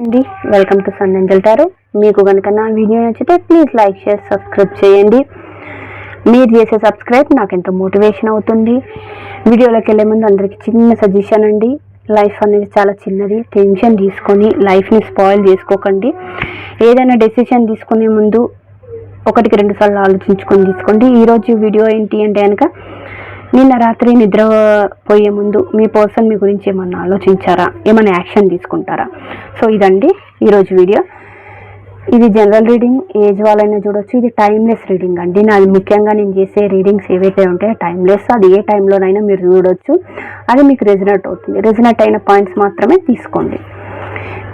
అండి, welcome to Sun Angel Tarot. మీకు కనుక నా వీడియో నచ్చితే ప్లీజ్ లైక్ షేర్ సబ్స్క్రైబ్ చేయండి. మీరు చేసే సబ్స్క్రైబ్ నాకు ఎంతో మోటివేషన్ అవుతుంది. వీడియోలోకి వెళ్ళే ముందు అందరికీ చిన్న సజెషన్ అండి, లైఫ్ అనేది చాలా చిన్నది. టెన్షన్ తీసుకొని లైఫ్ని స్పాయిల్ చేసుకోకండి. ఏదైనా డెసిషన్ తీసుకునే ముందు ఒకటికి 2 సార్లు ఆలోచించుకొని తీసుకోండి. ఈరోజు వీడియో ఏంటి అంటే కనుక, నిన్న రాత్రి నిద్రపోయే ముందు మీ పర్సన్ మీ గురించి ఏమన్నా ఆలోచించారా, ఏమైనా యాక్షన్ తీసుకుంటారా? సో ఇదండి ఈరోజు వీడియో. ఇది జనరల్ రీడింగ్, ఏజ్ వాళ్ళైనా చూడొచ్చు. ఇది టైమ్లెస్ రీడింగ్ అండి. నాది ముఖ్యంగా నేను చేసే రీడింగ్స్ ఏవైతే ఉంటాయో టైమ్లెస్, అది ఏ టైంలోనైనా మీరు చూడొచ్చు. అది మీకు రెజనేట్ అవుతుంది. రెజనేట్ అయిన పాయింట్స్ మాత్రమే తీసుకోండి.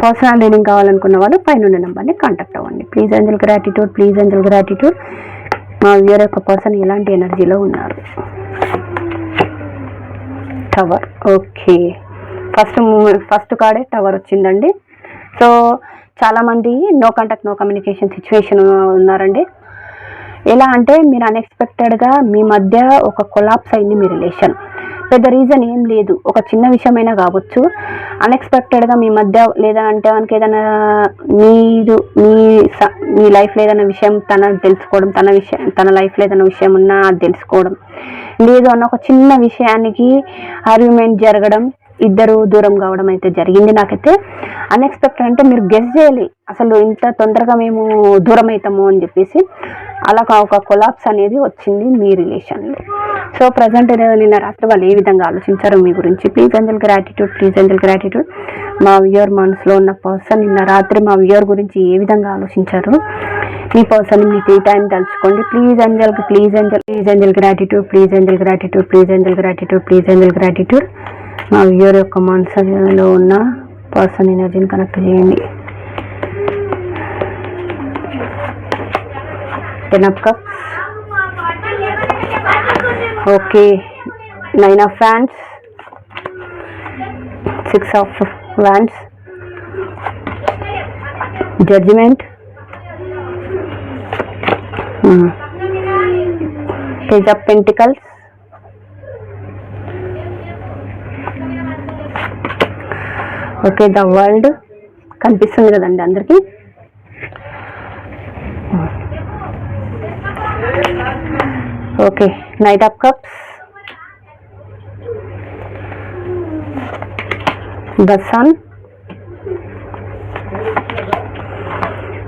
పర్సనల్ రీడింగ్ కావాలనుకున్న వాళ్ళు పైన నెంబర్ని కాంటాక్ట్ అవ్వండి. Please angel gratitude, please angel gratitude. మా వ్యూయర్ యొక్క పర్సన్ ఎలాంటి ఎనర్జీలో ఉన్నారు? టవర్. ఓకే, ఫస్ట్ కార్డే టవర్ వచ్చిందండి. సో చాలామంది no contact, no communication situation ఉన్నారండి. ఎలా అంటే మీరు అన్ఎక్స్పెక్టెడ్గా మీ మధ్య ఒక కొలాప్స్ అయింది మీ రిలేషన్. పెద్ద రీజన్ ఏం లేదు, ఒక చిన్న విషయమైనా కావచ్చు. అన్ఎక్స్పెక్టెడ్గా మీ మధ్య, లేదా అంటే మనకి ఏదైనా మీరు మీ లైఫ్లో ఏదైనా విషయం తనకు తెలుసుకోవడం, తన లైఫ్లో ఏదైనా విషయం ఉన్నా అది తెలుసుకోవడం, లేదు అన్న ఒక చిన్న విషయానికి ఆర్గ్యుమెంట్ జరగడం, ఇద్దరు దూరం కావడం అయితే జరిగింది. నాకైతే అన్ఎక్స్పెక్టెడ్ అంటే మీరు గెస్ చేయాలి, అసలు ఇంత తొందరగా మేము దూరం అవుతాము అని చెప్పేసి. అలా ఒక కొలాప్స్ అనేది వచ్చింది మీ రిలేషన్లో. సో ప్రజెంట్ నిన్న రాత్రి వాళ్ళు ఏ విధంగా ఆలోచించారో మీ గురించి. Please angel gratitude, please angel gratitude. మా వ్యూయర్ మనసులో ఉన్న పర్సన్ నిన్న రాత్రి మా వ్యూయర్ గురించి ఏ విధంగా ఆలోచించారు, మీ పర్సన్ మీ టీ టైం తలుచుకోండి. Please angel, please angel, please angel gratitude, please angel gratitude, please angel gratitude, please angel gratitude. మా వ్యూయర్ యొక్క మనసులో ఉన్న పర్సన్ ఎనర్జీని కనెక్ట్ చేయండి. 10 of cups. Okay, 9 of wands, 6 of wands, judgment, page of pentacles, okay, the world కనిపిస్తుంది కదండి అందరికీ. Okay, knight of cups, the sun,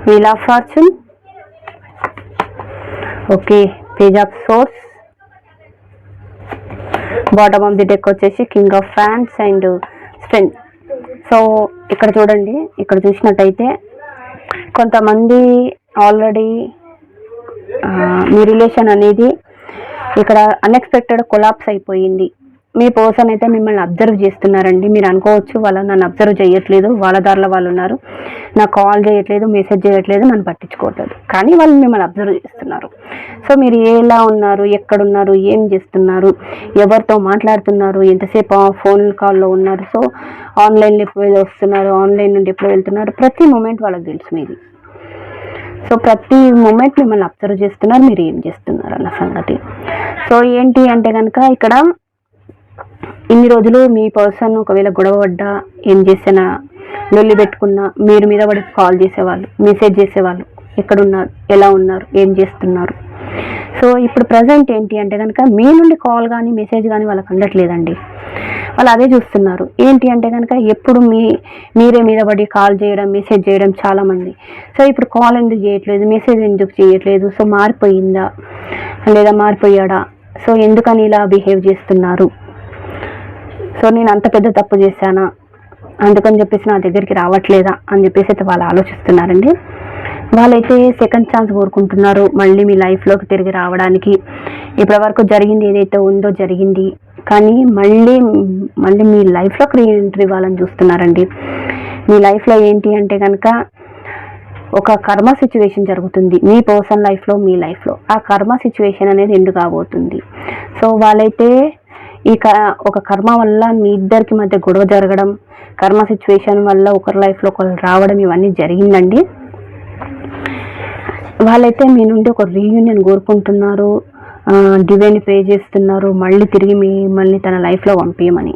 wheel of fortune, okay, page of swords, bottom of the deck వచ్చేసి king of ఫ్యాన్స్ and strength. So ఇక్కడ చూడండి, ఇక్కడ చూసినట్టయితే కొంతమంది ఆల్రెడీ మీ రిలేషన్ అనేది ఇక్కడ అన్ఎక్స్పెక్టెడ్ కొలాప్స్ అయిపోయింది. మీ పర్సన్ అయితే మిమ్మల్ని అబ్జర్వ్ చేస్తున్నారండి. మీరు అనుకోవచ్చు వాళ్ళు నన్ను అబ్జర్వ్ చేయట్లేదు, వాళ్ళ దారిలో వాళ్ళు ఉన్నారు, నాకు కాల్ చేయట్లేదు, మెసేజ్ చేయట్లేదు, నన్ను పట్టించుకోవట్లేదు, కానీ వాళ్ళు మిమ్మల్ని అబ్జర్వ్ చేస్తున్నారు. సో మీరు ఎలా ఉన్నారు, ఎక్కడున్నారు, ఏం చేస్తున్నారు, ఎవరితో మాట్లాడుతున్నారు, ఎంతసేపు ఫోన్ కాల్లో ఉన్నారు, సో ఆన్లైన్లో ఎప్పుడు వస్తున్నారు, ఆన్లైన్ నుండి ఎప్పుడు వెళ్తున్నారు, ప్రతి మూమెంట్ వాళ్ళకి తెలుసు మీది. సో ప్రతి మూమెంట్ మిమ్మల్ని అబ్జర్వ్ చేస్తున్నారు, మీరు ఏం చేస్తున్నారు అన్న సంగతి. సో ఏంటి అంటే కనుక ఇక్కడ ఇన్ని రోజులు మీ పర్సన్ ఒకవేళ గొడవ పడ్డా, ఏం చేసినా, లొల్లి పెట్టుకున్నా, మీరు మీద పడి కాల్ చేసేవాళ్ళు, మెసేజ్ చేసేవాళ్ళు, ఎక్కడున్నారు, ఎలా ఉన్నారు, ఏం చేస్తున్నారు. సో ఇప్పుడు ప్రజెంట్ ఏంటి అంటే కనుక మీ నుండి కాల్ కానీ మెసేజ్ కానీ వాళ్ళకి అందట్లేదండి. వాళ్ళు అదే చూస్తున్నారు. ఏంటి అంటే కనుక ఎప్పుడు మీరే మీద పడి కాల్ చేయడం, మెసేజ్ చేయడం చాలామంది. సో ఇప్పుడు కాల్ ఎందుకు చేయట్లేదు, మెసేజ్ ఎందుకు చేయట్లేదు, సో మారిపోయిందా లేదా మారిపోయాడా, సో ఎందుకని ఇలా బిహేవ్ చేస్తున్నారు, సో నేను అంత పెద్ద తప్పు చేశానా, అందుకని చెప్పేసి నా దగ్గరికి రావట్లేదా అని చెప్పేసి అయితే వాళ్ళు ఆలోచిస్తున్నారండి. వాళ్ళైతే సెకండ్ ఛాన్స్ కోరుకుంటున్నారు మళ్ళీ మీ లైఫ్లోకి తిరిగి రావడానికి. ఇప్పటి వరకు జరిగింది ఏదైతే ఉందో జరిగింది, కానీ మళ్ళీ మీ లైఫ్లోకి రీఎంట్రీ ఇవ్వాలని చూస్తున్నారండి. మీ లైఫ్లో ఏంటి అంటే కనుక ఒక కర్మ సిచ్యువేషన్ జరుగుతుంది మీ పర్సన్ లైఫ్లో, మీ లైఫ్లో. ఆ కర్మ సిచ్యువేషన్ అనేది ఎండ్ కాబోతుంది. సో వాళ్ళైతే ఒక కర్మ వల్ల మీ ఇద్దరికి మధ్య గొడవ జరగడం, కర్మ సిచ్యువేషన్ వల్ల ఒకరి లైఫ్లో ఒకరు రావడం, ఇవన్నీ జరిగిందండి. వాళ్ళైతే మీ నుండి ఒక రీయూనియన్ కోరుకుంటున్నారు, డివైన్ ప్రే చేస్తున్నారు, మళ్ళీ తిరిగి మిమ్మల్ని తన లైఫ్లో పంపించమని.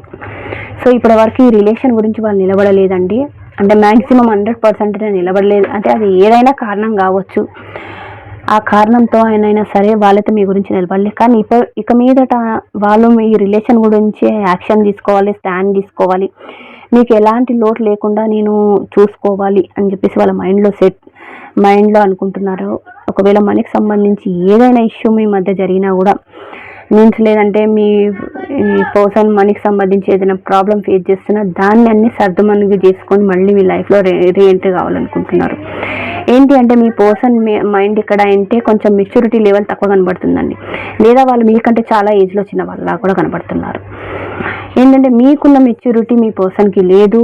సో ఇప్పటి వరకు ఈ రిలేషన్ గురించి వాళ్ళు నిలబడలేదండి. అంటే మ్యాక్సిమం 100% నిలబడలేదు. అంటే అది ఏదైనా కారణం కావచ్చు, ఆ కారణంతో అయినా సరే వాళ్ళైతే మీ గురించి నిలబడలేదు. కానీ ఇక మీదట వాళ్ళు మీ రిలేషన్ గురించి యాక్షన్ తీసుకోవాలి, స్టాండ్ తీసుకోవాలి, మీకు ఎలాంటి లోటు లేకుండా నేను చూసుకోవాలి అని చెప్పేసి వాళ్ళ మైండ్లో అనుకుంటున్నారు. ఒకవేళ మనకి సంబంధించి ఏదైనా ఇష్యూ మీ మధ్య జరిగినా కూడా మీన్స్ లేదంటే మీ పర్సన్ మనకి సంబంధించి ఏదైనా ప్రాబ్లం ఫేస్ చేస్తున్నా దాన్ని అన్ని సర్దుమణిగి చేసుకొని మళ్ళీ మీ లైఫ్లో రీఎంట్రీ కావాలనుకుంటున్నారు. ఏంటి అంటే మీ పర్సన్ మైండ్ ఇక్కడ అంటే కొంచెం మెచ్యూరిటీ లెవెల్ తక్కువ కనబడుతుందండి, లేదా వాళ్ళు మీకంటే చాలా ఏజ్లో చిన్న వాళ్ళలా కూడా కనబడుతున్నారు. ఏంటంటే మీకున్న మెచ్యూరిటీ మీ పర్సన్కి లేదు.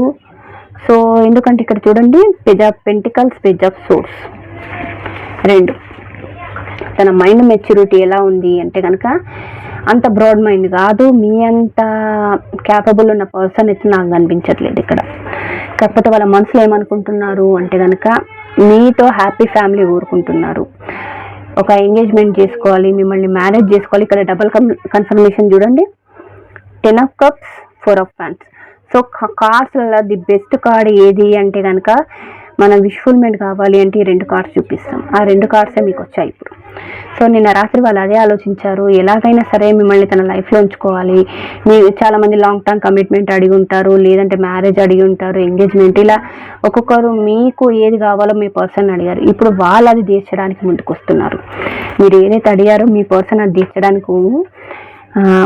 సో ఎందుకంటే ఇక్కడ చూడండి, page of pentacles, page of source, రెండు. తన మైండ్ మెచ్యూరిటీ ఎలా ఉంది అంటే కనుక అంత బ్రాడ్ మైండ్ కాదు, మీ అంత క్యాపబుల్ ఉన్న పర్సన్ అయితే నాకు కనిపించట్లేదు ఇక్కడ. కాకపోతే వాళ్ళ మనసులో ఏమనుకుంటున్నారు అంటే కనుక మీతో హ్యాపీ ఫ్యామిలీ కోరుకుంటున్నారు, ఒక ఎంగేజ్మెంట్ చేసుకోవాలి, మిమ్మల్ని మ్యారేజ్ చేసుకోవాలి. ఇక్కడ డబుల్ కన్ఫర్మేషన్ చూడండి, 10 of cups, 4 of wands. So కార్డ్స్లలో ది బెస్ట్ కార్డ్ ఏది అంటే కనుక మనం విష్ఫుల్మెంట్ కావాలి అంటే ఈ 2 కార్డ్స్ చూపిస్తాం. ఆ 2 కార్డ్సే మీకు వచ్చాయి ఇప్పుడు. సో నిన్న రాత్రి వాళ్ళు అదే ఆలోచించారు, ఎలాగైనా సరే మిమ్మల్ని తన లైఫ్లో ఉంచుకోవాలి. మీరు చాలామంది లాంగ్ టర్మ్ కమిట్మెంట్ అడిగి ఉంటారు, లేదంటే మ్యారేజ్ అడిగి ఉంటారు, ఎంగేజ్మెంట్, ఇలా ఒక్కొక్కరు మీకు ఏది కావాలో మీ పర్సన్ అడిగారు. ఇప్పుడు వాళ్ళు అది తీర్చడానికి ముందుకు వస్తున్నారు. మీరు ఏదైతే అడిగారో మీ పర్సన్ అది తీర్చడానికి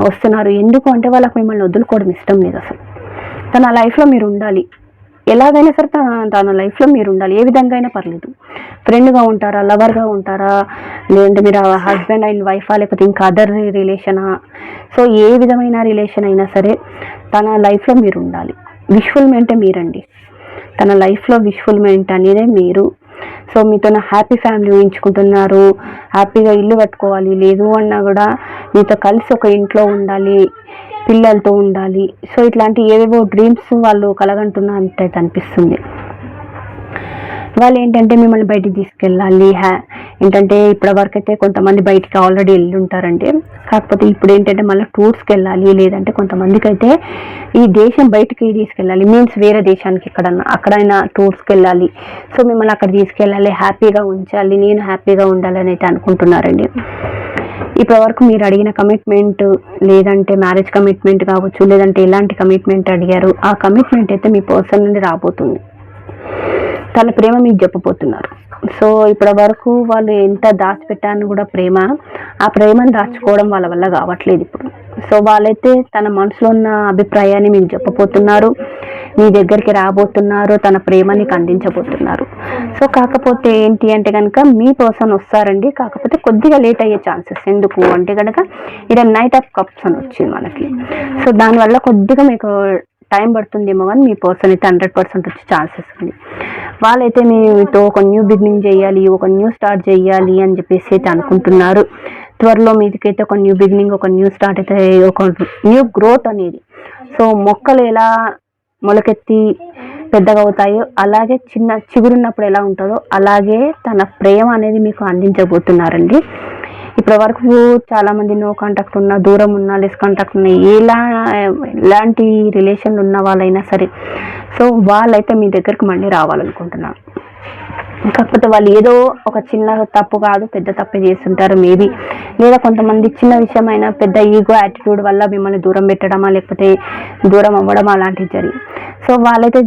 వస్తున్నారు. ఎందుకు అంటే వాళ్ళకి మిమ్మల్ని వదులుకోవడం ఇష్టం లేదు అసలు. తన లైఫ్లో మీరు ఉండాలి, ఎలాగైనా సరే తన లైఫ్లో మీరు ఉండాలి, ఏ విధంగా అయినా పర్లేదు. ఫ్రెండ్గా ఉంటారా, లవర్గా ఉంటారా, లేదంటే మీరు హస్బెండ్ అండ్ వైఫా, లేకపోతే ఇంకా అదర్ రిలేషనా, సో ఏ విధమైన రిలేషన్ అయినా సరే తన లైఫ్లో మీరు ఉండాలి. విష్ఫుల్మెంటే మీరండి, తన లైఫ్లో విష్ఫుల్మెంట్ అనేది మీరు. సో మీతో హ్యాపీ ఫ్యామిలీ ఊహించుకుంటున్నారు, హ్యాపీగా ఇల్లు కట్టుకోవాలి, లేదు అన్నా కూడా మీతో కలిసి ఒక ఇంట్లో ఉండాలి, పిల్లలతో ఉండాలి. సో ఇట్లాంటి ఏవేవో డ్రీమ్స్ వాళ్ళు కలగంటున్నా అంటే అనిపిస్తుంది. వాళ్ళు ఏంటంటే మిమ్మల్ని బయటికి తీసుకెళ్ళాలి, ఏంటంటే ఇప్పటి వరకు అయితే కొంతమంది బయటికి ఆల్రెడీ వెళ్ళి ఉంటారండి. కాకపోతే ఇప్పుడు ఏంటంటే మళ్ళీ టూర్స్కి వెళ్ళాలి, లేదంటే కొంతమందికి అయితే ఈ దేశం బయటికి తీసుకెళ్ళాలి, మీన్స్ వేరే దేశానికి అక్కడైనా టూర్స్కి వెళ్ళాలి. సో మిమ్మల్ని అక్కడ తీసుకెళ్ళాలి, హ్యాపీగా ఉంచాలి, నేను హ్యాపీగా ఉండాలని అయితే అనుకుంటున్నారండి. ఇప్పటి వరకు మీరు అడిగిన కమిట్మెంట్, లేదంటే మ్యారేజ్ కమిట్మెంట్ కావచ్చు, లేదంటే ఎలాంటి కమిట్మెంట్ అడిగారు, ఆ కమిట్మెంట్ అయితే మీ పర్సన్ నుండి రాబోతుంది. తన ప్రేమ మీకు చెప్పబోతున్నారు. సో ఇప్పటి వరకు వాళ్ళు ఎంత దాచిపెట్టాను కూడా ప్రేమ, ఆ ప్రేమను దాచుకోవడం వాళ్ళ వల్ల కావట్లేదు ఇప్పుడు. సో వాళ్ళైతే తన మనసులో ఉన్న అభిప్రాయాన్ని మీకు చెప్పబోతున్నారు, మీ దగ్గరికి రాబోతున్నారు, తన ప్రేమ నీకు అందించబోతున్నారు. సో కాకపోతే ఏంటి అంటే కనుక మీ పర్సన్ వస్తారండి, కాకపోతే కొద్దిగా లేట్ అయ్యే ఛాన్సెస్. ఎందుకు అంటే కనుక ఇక్కడ నైట్ ఆఫ్ కప్స్ అని వచ్చింది మనకి. సో దానివల్ల కొద్దిగా మీకు టైం పడుతుందేమో, కానీ మీ పర్సన్ అయితే 100% వచ్చే ఛాన్సెస్ ఉంది. వాళ్ళైతే మీతో ఒక న్యూ బిగినింగ్ చేయాలి, ఒక న్యూ స్టార్ట్ చేయాలి అని చెప్పేసి అయితే అనుకుంటున్నారు. త్వరలో మీదకైతే ఒక న్యూ బిగినింగ్, ఒక న్యూ స్టార్ట్ అయితే, ఒక న్యూ గ్రోత్ అనేది. సో మొక్కలు ఎలా మొలకెత్తి పెద్దగా అవుతాయో అలాగే చిన్న చిగురున్నప్పుడు ఎలా ఉంటుందో అలాగే తన ప్రేమ అనేది మీకు అందించబోతున్నారండి. ఇప్పటి వరకు చాలామంది నో కాంటాక్ట్ ఉన్నా, దూరం ఉన్నా, లెస్ కాంటాక్ట్ ఉన్నా, ఎలాంటి రిలేషన్లు ఉన్న వాళ్ళైనా సరే, సో వాళ్ళైతే మీ దగ్గరికి మళ్ళీ రావాలనుకుంటున్నారు. కాకపోతే వాళ్ళు ఏదో ఒక చిన్న తప్పు కాదు, పెద్ద తప్పు చేస్తుంటారు మేబీ, లేదా కొంతమంది చిన్న విషయమైనా పెద్ద ఈగో యాటిట్యూడ్ వల్ల మిమ్మల్ని దూరం పెట్టడమా, లేకపోతే దూరం అవ్వడం అలాంటివి జరిగి, సో వాళ్ళైతే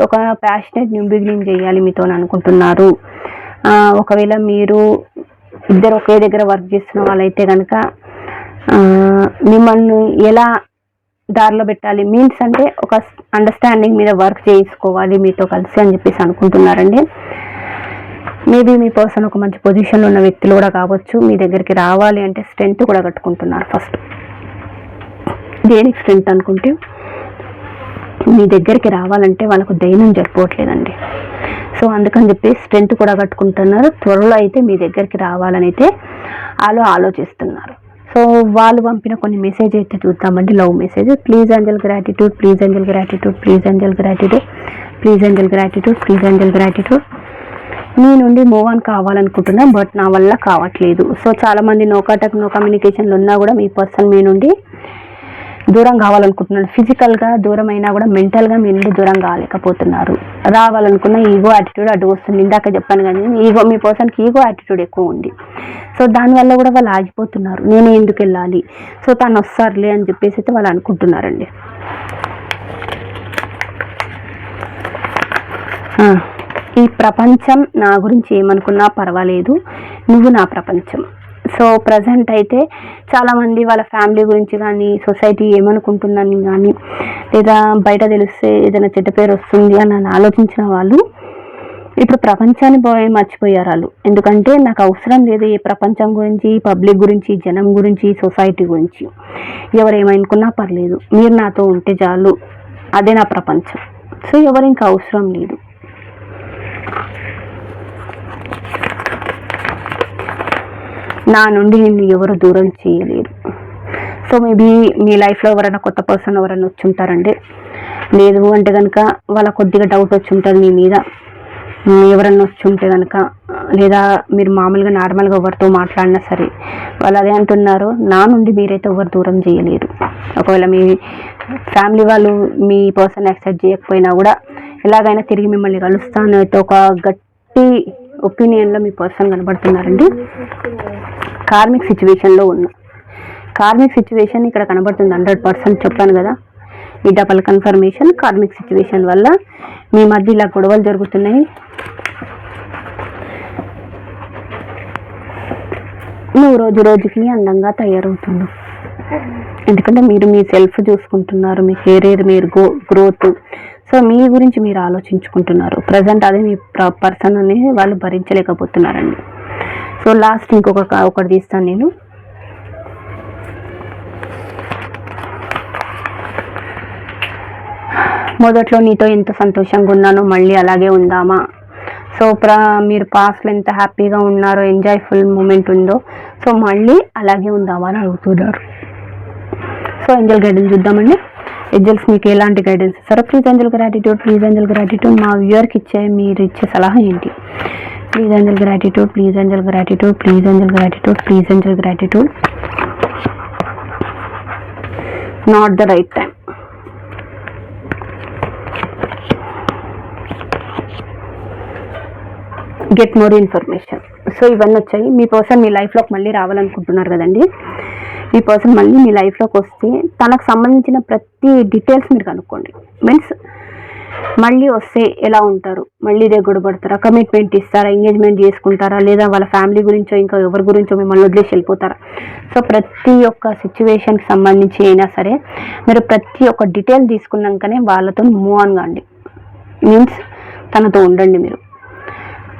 ఒక ప్యాషనేట్ న్యూ బిగినింగ్ చేయాలి మీతో అనుకుంటున్నారు. ఒకవేళ మీరు ఇద్దరు ఒకే దగ్గర వర్క్ చేస్తున్న వాళ్ళైతే కనుక మిమ్మల్ని ఎలా దారిలో పెట్టాలి, మీన్స్ అంటే ఒక అండర్స్టాండింగ్ మీద వర్క్ చేసుకోవాలి మీతో కలిసి అని చెప్పేసి అనుకుంటున్నారండి. మేబీ మీ పర్సన్ ఒక మంచి పొజిషన్లో ఉన్న వ్యక్తులు కూడా కావచ్చు. మీ దగ్గరికి రావాలి అంటే స్ట్రెంత్ కూడా కట్టుకుంటున్నారు. ఫస్ట్ దేనికి స్ట్రెంత్ అనుకుంటే, మీ దగ్గరికి రావాలంటే వాళ్ళకు ధైర్యం సరిపోవట్లేదండి. సో అందుకని చెప్పి స్ట్రెంత్ కూడా కట్టుకుంటున్నారు. త్వరలో అయితే మీ దగ్గరికి రావాలని అయితే ఆలోచిస్తున్నారు. సో వాళ్ళు పంపిన కొన్ని మెసేజ్ అయితే చూద్దామండి. Love message. Please angel gratitude, please angel gratitude, please angel gratitude, please angel gratitude, please angel gratitude. మీ నుండి మూవ్ ఆన్ కావాలనుకుంటున్నా, బట్ నా వల్ల కావట్లేదు. సో చాలామంది నో కాంటాక్ట్, నో కమ్యూనికేషన్లు ఉన్నా కూడా మీ పర్సన్ మీ నుండి దూరం కావాలనుకుంటున్నాడు. ఫిజికల్గా దూరం అయినా కూడా మెంటల్గా మీ నుండి దూరం కాలేకపోతున్నారు. రావాలనుకున్న ఈగో యాటిట్యూడ్ అడ్డు వస్తుంది. ఇందాక చెప్పాను కానీ ఈగో, మీ పర్సన్కి ఈగో యాటిట్యూడ్ ఎక్కువ ఉంది. సో దానివల్ల కూడా వాళ్ళు ఆగిపోతున్నారు. నేను ఎందుకు వెళ్ళాలి, సో తను వస్తారులే అని చెప్పేసి అయితే వాళ్ళు అనుకుంటున్నారండి. ఈ ప్రపంచం నా గురించి ఏమనుకున్నా పర్వాలేదు, నువ్వు నా ప్రపంచం. సో ప్రజెంట్ అయితే చాలామంది వాళ్ళ ఫ్యామిలీ గురించి కానీ, సొసైటీ ఏమనుకుంటుందని కానీ, లేదా బయట తెలిస్తే ఏదైనా చెడ్డ పేరు వస్తుంది అని ఆలోచించిన వాళ్ళు ఇప్పుడు ప్రపంచాన్ని మర్చిపోయారు వాళ్ళు. ఎందుకంటే నాకు అవసరం లేదు ఈ ప్రపంచం గురించి, పబ్లిక్ గురించి, జనం గురించి, సొసైటీ గురించి. ఎవరేమనుకున్నా పర్లేదు, మీరు నాతో ఉంటే చాలు, అదే నా ప్రపంచం. సో ఎవరు ఇంకా అవసరం లేదు. నా నుండి నిన్ను ఎవరు దూరం చేయలేరు. సో మేబీ మీ లైఫ్లో ఎవరైనా కొత్త పర్సన్ ఎవరైనా వచ్చి ఉంటారండి. లేదు అంటే కనుక వాళ్ళ కొద్దిగా డౌట్ వచ్చి ఉంటుంది మీ మీద. ఎవరన్నా వచ్చి ఉంటే కనుక, లేదా మీరు మామూలుగా నార్మల్గా ఎవరితో మాట్లాడినా సరే వాళ్ళు అదే అంటున్నారు, నా నుండి మీరైతే ఎవరు దూరం చేయలేరు. ఒకవేళ మీ ఫ్యామిలీ వాళ్ళు మీ పర్సన్ యాక్సెప్ట్ చేయకపోయినా కూడా ఎలాగైనా తిరిగి మిమ్మల్ని కలుస్తాను అయితే ఒక గట్టి ఒపీనియన్లో మీ పర్సన్ కనబడుతున్నారండి. కార్మిక్ సిచ్యువేషన్లో ఉన్న కార్మిక్ సిచ్యువేషన్ ఇక్కడ కనబడుతుంది 100%. చెప్పాను కదా, ఈ డబల్ కన్ఫర్మేషన్. కార్మిక్ సిచ్యువేషన్ వల్ల మీ మధ్య ఇలా గొడవలు జరుగుతున్నాయి. నువ్వు రోజు రోజుకి అందంగా తయారవుతున్నావు. ఎందుకంటే మీరు మీ సెల్ఫ్ చూసుకుంటున్నారు, మీ కెరీర్, మీరు గ్రోత్. సో మీ గురించి మీరు ఆలోచించుకుంటున్నారు. ప్రజెంట్ అదే మీ పర్సన్ అని వాళ్ళు భరించలేకపోతున్నారండి. సో లాస్ట్ ఒకటి తీస్తాను నేను. మొదట్లో నీతో ఎంత సంతోషంగా ఉన్నానో మళ్ళీ అలాగే ఉందామా. సో మీరు పాస్ట్లో ఎంత హ్యాపీగా ఉన్నారో, ఎంజాయ్ఫుల్ మూమెంట్ ఉందో, సో మళ్ళీ అలాగే ఉందామా అని అడుగుతున్నారు. సో ఏంజల్ గైడెన్స్ చూద్దామండి. ఏంజల్స్ మీకు ఎలాంటి గైడెన్స్ ఇస్తారో. Please Angel gratitude, please Angel gratitude. మా వ్యూయర్కి మీరు ఇచ్చే సలహా ఏంటి? Please Angel gratitude, please Angel gratitude, please Angel gratitude, please Angel gratitude. Not the right time. Get more information. So ఇవన్నీ వచ్చాయి. మీ పర్సన్ మీ లైఫ్లోకి మళ్ళీ రావాలనుకుంటున్నారు కదండి. మీ పర్సన్ మళ్ళీ మీ లైఫ్లోకి వస్తే తనకు సంబంధించిన ప్రతి డీటెయిల్స్ మీరు కనుక్కోండి. మీన్స్ మళ్ళీ వస్తే ఎలా ఉంటారు, మళ్ళీ గొడవపడతారా, కమిట్మెంట్ ఇస్తారా, ఎంగేజ్మెంట్ చేసుకుంటారా, లేదా వాళ్ళ ఫ్యామిలీ గురించో ఇంకా ఎవరి గురించో మిమ్మల్ని వదిలేసి వెళ్ళిపోతారా. సో ప్రతి ఒక్క సిచ్యువేషన్కి సంబంధించి అయినా సరే మీరు ప్రతి ఒక్క డీటెయిల్ తీసుకున్నాకనే వాళ్ళతో మూవ్ ఆన్ కాండి. మీన్స్ తనతో ఉండండి మీరు.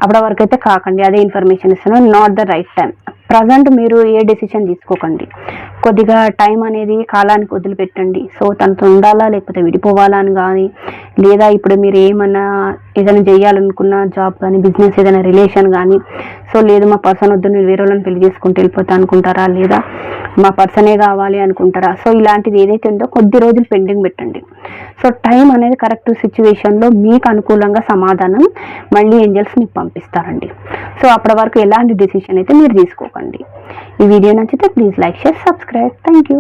అప్పటి వరకు అయితే కాకండి. అదే ఇన్ఫర్మేషన్ ఇస్తున్నాను. Not the right time. Present మీరు ఏ డెసిషన్ తీసుకోకండి. కొద్దిగా టైం అనేది కాలానికి వదిలిపెట్టండి. సో తనతో ఉండాలా లేకపోతే విడిపోవాలా అని కానీ, లేదా ఇప్పుడు మీరు ఏదైనా చేయాలనుకున్న జాబ్ కానీ, బిజినెస్, ఏదైనా రిలేషన్ కానీ, సో లేదు మా పర్సన్ వద్దు నేను వేరే వాళ్ళని పెళ్లి చేసుకుంటూ వెళ్ళిపోతా అనుకుంటారా, లేదా మా పర్సనే కావాలి అనుకుంటారా. సో ఇలాంటిది ఏదైతే ఉందో కొద్ది రోజులు పెండింగ్ పెట్టండి. సో టైం అనేది కరెక్ట్ సిచ్యువేషన్లో మీకు అనుకూలంగా సమాధానం మళ్ళీ ఏంజల్స్ మీకు పంపిస్తారండి. సో అప్పటి వరకు ఎలాంటి డెసిషన్ అయితే మీరు తీసుకోకండి. ఈ వీడియో నచ్చితే please like, share, subscribe. Thank you.